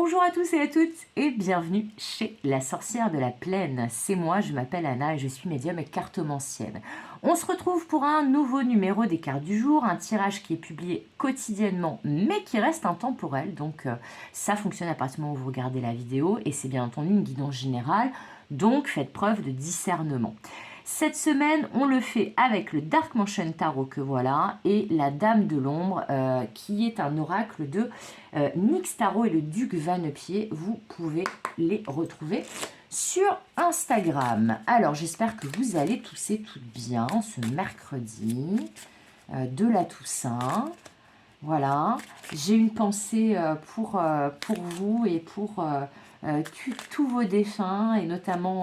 Bonjour à tous et à toutes et bienvenue chez la sorcière de la plaine. C'est moi, je m'appelle Anna et je suis médium et cartomancienne. On se retrouve pour un nouveau numéro des cartes du jour, un tirage qui est publié quotidiennement mais qui reste intemporel. Donc ça fonctionne à partir du moment où vous regardez la vidéo et c'est bien entendu une guidance générale. Donc faites preuve de discernement. Cette semaine, on le fait avec le Dark Mansion Tarot que voilà et la Dame de l'Ombre qui est un oracle de Nyx Tarot et le Duc Vanepied. Vous pouvez les retrouver sur Instagram. Alors, j'espère que vous allez tous et toutes bien ce mercredi de la Toussaint. Voilà, j'ai une pensée pour vous et pour tous vos défunts et notamment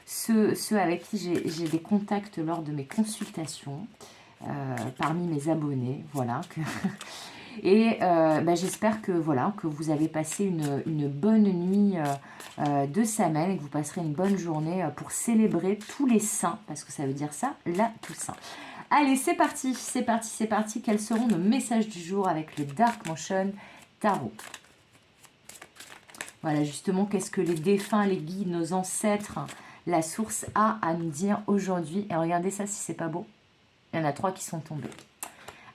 ceux avec qui j'ai des contacts lors de mes consultations parmi mes abonnés. Voilà. Et j'espère que, voilà, que vous avez passé une bonne nuit de semaine et que vous passerez une bonne journée pour célébrer tous les saints, parce que ça veut dire ça, la Toussaint. Allez, c'est parti, c'est parti, c'est parti. Quels seront nos messages du jour avec le Dark Mansion Tarot? Voilà, justement, qu'est-ce que les défunts, les guides, nos ancêtres, la source a à nous dire aujourd'hui? Et regardez ça si c'est pas beau. Il y en a 3 qui sont tombés.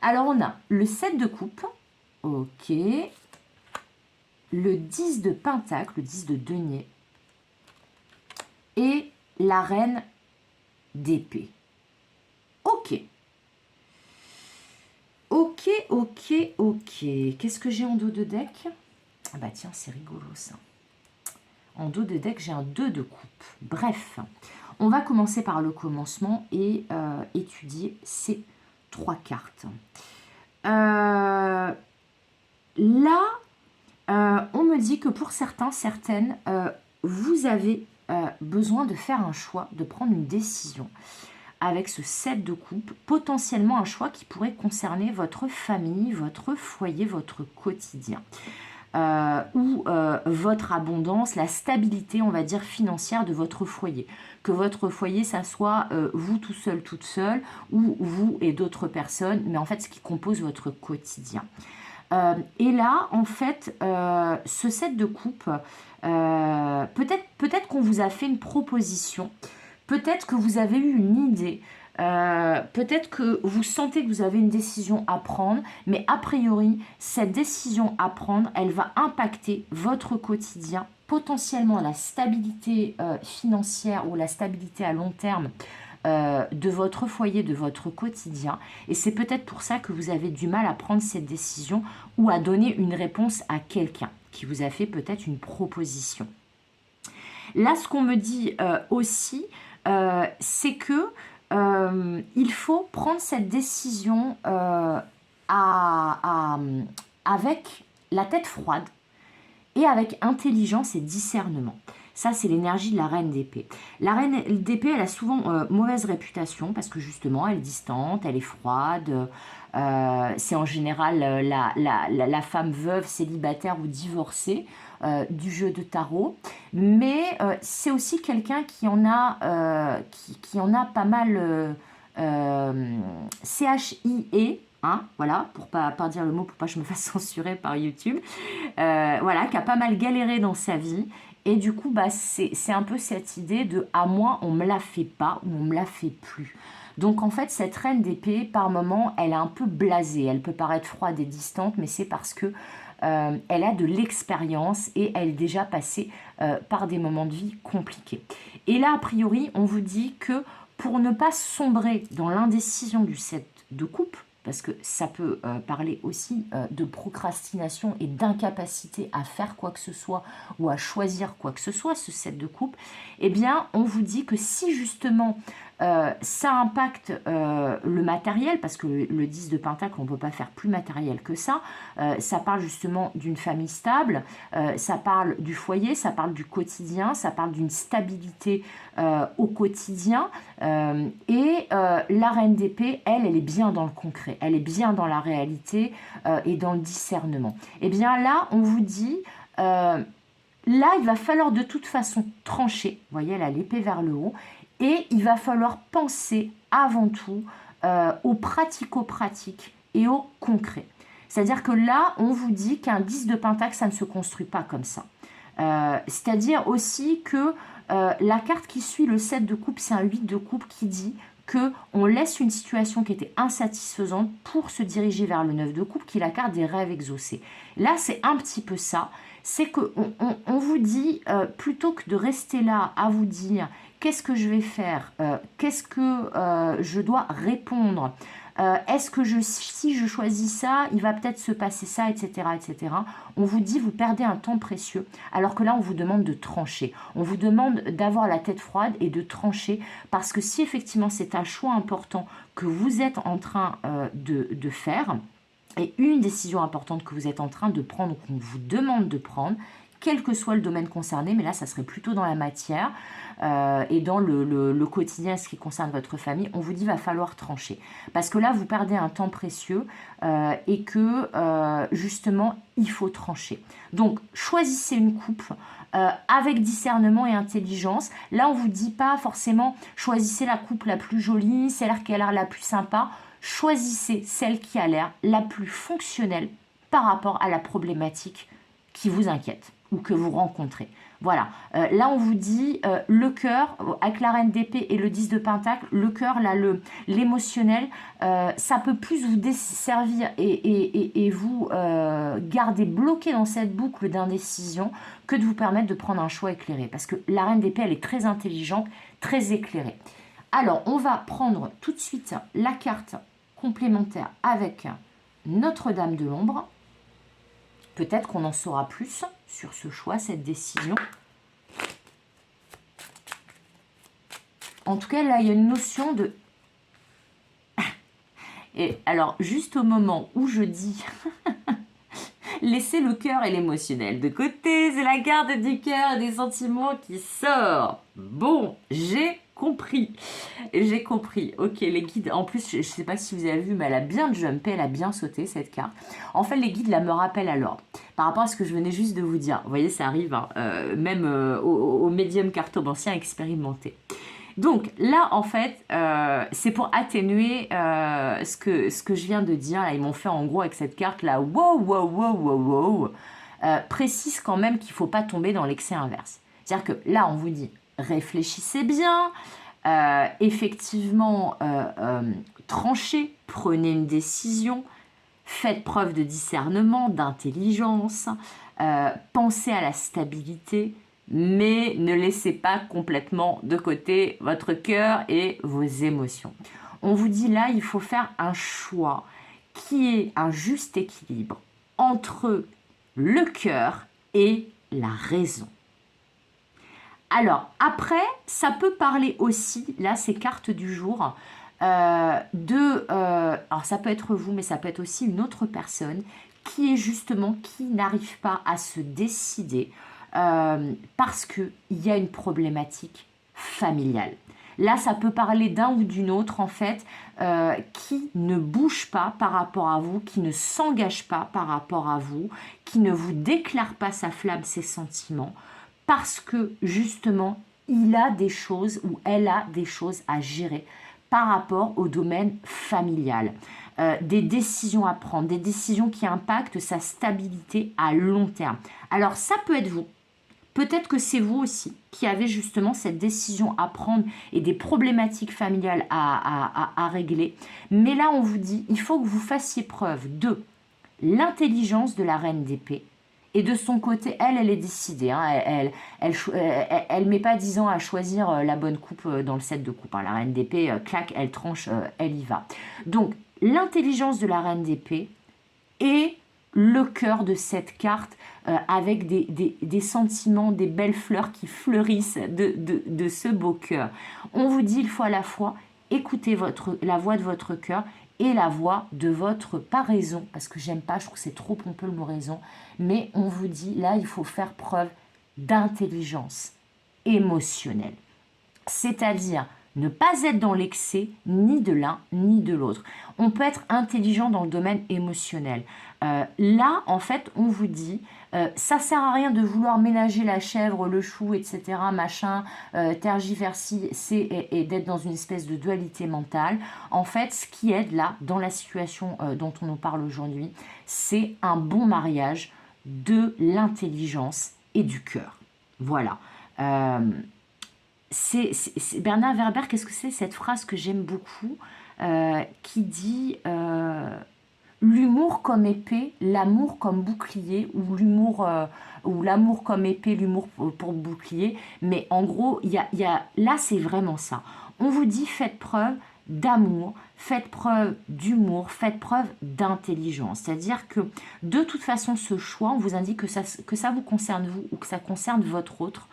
Alors, on a le 7 de coupe. Ok. Le 10 de pentacle, le 10 de denier. Et la reine d'épée. Ok. Ok, ok, ok. Qu'est-ce que j'ai en dos de deck? Ah bah tiens, c'est rigolo ça. En dos de deck, j'ai un 2 de coupe. Bref, on va commencer par le commencement et étudier ces 3 cartes. Là, on me dit que pour certains, certaines, vous avez besoin de faire un choix, de prendre une décision avec ce 7 de coupe, potentiellement un choix qui pourrait concerner votre famille, votre foyer, votre quotidien. Ou votre abondance, la stabilité, on va dire, financière de votre foyer. Que votre foyer, ça soit vous tout seul, toute seule, ou vous et d'autres personnes, mais en fait, ce qui compose votre quotidien. Et là, en fait, ce 7 de coupe, peut-être qu'on vous a fait une proposition, peut-être que vous avez eu une idée, peut-être que vous sentez que vous avez une décision à prendre, mais a priori, cette décision à prendre, elle va impacter votre quotidien, potentiellement la stabilité financière ou la stabilité à long terme de votre foyer, de votre quotidien. Et c'est peut-être pour ça que vous avez du mal à prendre cette décision ou à donner une réponse à quelqu'un qui vous a fait peut-être une proposition. Là, ce qu'on me dit aussi, c'est que il faut prendre cette décision avec la tête froide et avec intelligence et discernement. Ça, c'est l'énergie de la reine d'épée. La reine d'épée, elle a souvent mauvaise réputation parce que justement, elle est distante, elle est froide. C'est en général la femme veuve, célibataire ou divorcée du jeu de tarot. Mais c'est aussi quelqu'un qui en a pas mal CHIE. Hein, voilà, pour pas dire le mot, pour pas que je me fasse censurer par YouTube. Voilà, qui a pas mal galéré dans sa vie. Et du coup, bah, c'est un peu cette idée de « à moi, on me la fait pas » ou « on me la fait plus ». Donc en fait, cette reine d'épée, par moment, elle est un peu blasée. Elle peut paraître froide et distante, mais c'est parce que elle a de l'expérience et elle est déjà passée par des moments de vie compliqués. Et là, a priori, on vous dit que pour ne pas sombrer dans l'indécision du 7 de coupe, parce que ça peut parler aussi de procrastination et d'incapacité à faire quoi que ce soit ou à choisir quoi que ce soit, ce 7 de coupe, eh bien, on vous dit que si justement ça impacte le matériel, parce que le 10 de pentacle, on ne peut pas faire plus matériel que ça, ça parle justement d'une famille stable, ça parle du foyer, ça parle du quotidien, ça parle d'une stabilité au quotidien, et la reine d'épée, elle est bien dans le concret, elle est bien dans la réalité et dans le discernement. Et bien là, on vous dit... là, il va falloir de toute façon trancher. Vous voyez, elle a l'épée vers le haut. Et il va falloir penser avant tout au pratico-pratique et au concret. C'est-à-dire que là, on vous dit qu'un 10 de pentacle, ça ne se construit pas comme ça. C'est-à-dire aussi que la carte qui suit le 7 de coupe, c'est un 8 de coupe qui dit qu'on laisse une situation qui était insatisfaisante pour se diriger vers le 9 de coupe, qui est la carte des rêves exaucés. Là, c'est un petit peu ça. C'est qu'on vous dit, plutôt que de rester là à vous dire qu'est-ce que je vais faire, qu'est-ce que je dois répondre, est-ce que si je choisis ça, il va peut-être se passer ça, etc., etc. On vous dit, vous perdez un temps précieux, alors que là, on vous demande de trancher. On vous demande d'avoir la tête froide et de trancher, parce que si effectivement c'est un choix important que vous êtes en train de faire, et une décision importante que vous êtes en train de prendre, qu'on vous demande de prendre, quel que soit le domaine concerné, mais là, ça serait plutôt dans la matière et dans le quotidien, ce qui concerne votre famille, on vous dit va falloir trancher. Parce que là, vous perdez un temps précieux et que, justement, il faut trancher. Donc, choisissez une coupe avec discernement et intelligence. Là, on ne vous dit pas forcément choisissez la coupe la plus jolie, celle qui a l'air la plus sympa. Choisissez celle qui a l'air la plus fonctionnelle par rapport à la problématique qui vous inquiète ou que vous rencontrez. Voilà, là on vous dit le cœur, avec la reine d'épée et le 10 de pentacle, le cœur, là, l'émotionnel, ça peut plus vous desservir et vous garder bloqué dans cette boucle d'indécision que de vous permettre de prendre un choix éclairé. Parce que la reine d'épée, elle est très intelligente, très éclairée. Alors, on va prendre tout de suite la carte complémentaire avec Notre-Dame de l'Ombre. Peut-être qu'on en saura plus sur ce choix, cette décision. En tout cas, là, il y a une notion de... Et alors, juste au moment où je dis... Laissez le cœur et l'émotionnel de côté, c'est la carte du cœur et des sentiments qui sort. Bon, j'ai compris. J'ai compris. Ok, les guides, en plus, je ne sais pas si vous avez vu, mais elle a bien jumpé, elle a bien sauté cette carte. En fait, les guides, là, me rappellent à l'ordre. Par rapport à ce que je venais juste de vous dire. Vous voyez, ça arrive, hein, même aux médiums cartomanciens expérimentés. Donc là, en fait, c'est pour atténuer ce que je viens de dire. Là, ils m'ont fait en gros avec cette carte-là, wow, wow, wow, wow, wow, précise quand même qu'il ne faut pas tomber dans l'excès inverse. C'est-à-dire que là, on vous dit, réfléchissez bien, effectivement, tranchez, prenez une décision, faites preuve de discernement, d'intelligence, pensez à la stabilité, mais ne laissez pas complètement de côté votre cœur et vos émotions. On vous dit là, il faut faire un choix qui est un juste équilibre entre le cœur et la raison. Alors, après, ça peut parler aussi, là, ces cartes du jour, alors ça peut être vous, mais ça peut être aussi une autre personne qui est justement, qui n'arrive pas à se décider parce qu'il y a une problématique familiale. Là, ça peut parler d'un ou d'une autre, en fait, qui ne bouge pas par rapport à vous, qui ne s'engage pas par rapport à vous, qui ne vous déclare pas sa flamme, ses sentiments, parce que, justement, il a des choses ou elle a des choses à gérer par rapport au domaine familial. Des décisions à prendre, des décisions qui impactent sa stabilité à long terme. Alors, ça peut être vous. Peut-être que c'est vous aussi qui avez justement cette décision à prendre et des problématiques familiales à régler. Mais là, on vous dit, il faut que vous fassiez preuve de l'intelligence de la reine d'épée. Et de son côté, elle est décidée. Hein. Elle met pas 10 ans à choisir la bonne coupe dans le set de coupe. Hein. La reine d'épée, clac, elle tranche, elle y va. Donc, l'intelligence de la reine d'épée et le cœur de cette carte avec des sentiments, des belles fleurs qui fleurissent de ce beau cœur. On vous dit, il faut à la fois écouter la voix de votre cœur et la voix de votre, pas raison, parce que j'aime pas, je trouve que c'est trop pompeux le mot raison, mais on vous dit, là, il faut faire preuve d'intelligence émotionnelle. C'est-à-dire Ne pas être dans l'excès, ni de l'un, ni de l'autre. On peut être intelligent dans le domaine émotionnel. Là, en fait, on vous dit, ça sert à rien de vouloir ménager la chèvre, le chou, etc., machin, tergiverser et d'être dans une espèce de dualité mentale. En fait, ce qui aide là, dans la situation dont on nous parle aujourd'hui, c'est un bon mariage de l'intelligence et du cœur. Voilà. Bernard Werber, qu'est-ce que c'est cette phrase que j'aime beaucoup qui dit l'humour comme épée, l'amour comme bouclier, ou l'humour ou l'amour comme épée, l'humour pour bouclier. Mais en gros, là, c'est vraiment ça. On vous dit faites preuve d'amour, faites preuve d'humour, faites preuve d'intelligence. C'est-à-dire que de toute façon, ce choix, on vous indique que ça vous concerne vous ou que ça concerne votre autre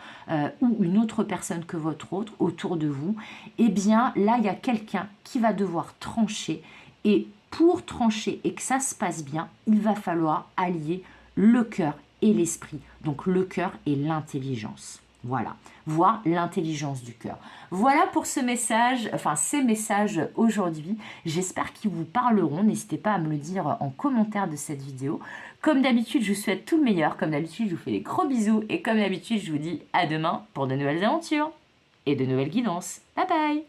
ou une autre personne que votre autre autour de vous. Eh bien, là, il y a quelqu'un qui va devoir trancher et pour trancher et que ça se passe bien, il va falloir allier le cœur et l'esprit. Donc le cœur et l'intelligence. Voilà, voir l'intelligence du cœur. Voilà pour ce message, enfin ces messages aujourd'hui. J'espère qu'ils vous parleront. N'hésitez pas à me le dire en commentaire de cette vidéo. Comme d'habitude, je vous souhaite tout le meilleur. Comme d'habitude, je vous fais des gros bisous. Et comme d'habitude, je vous dis à demain pour de nouvelles aventures et de nouvelles guidances. Bye bye!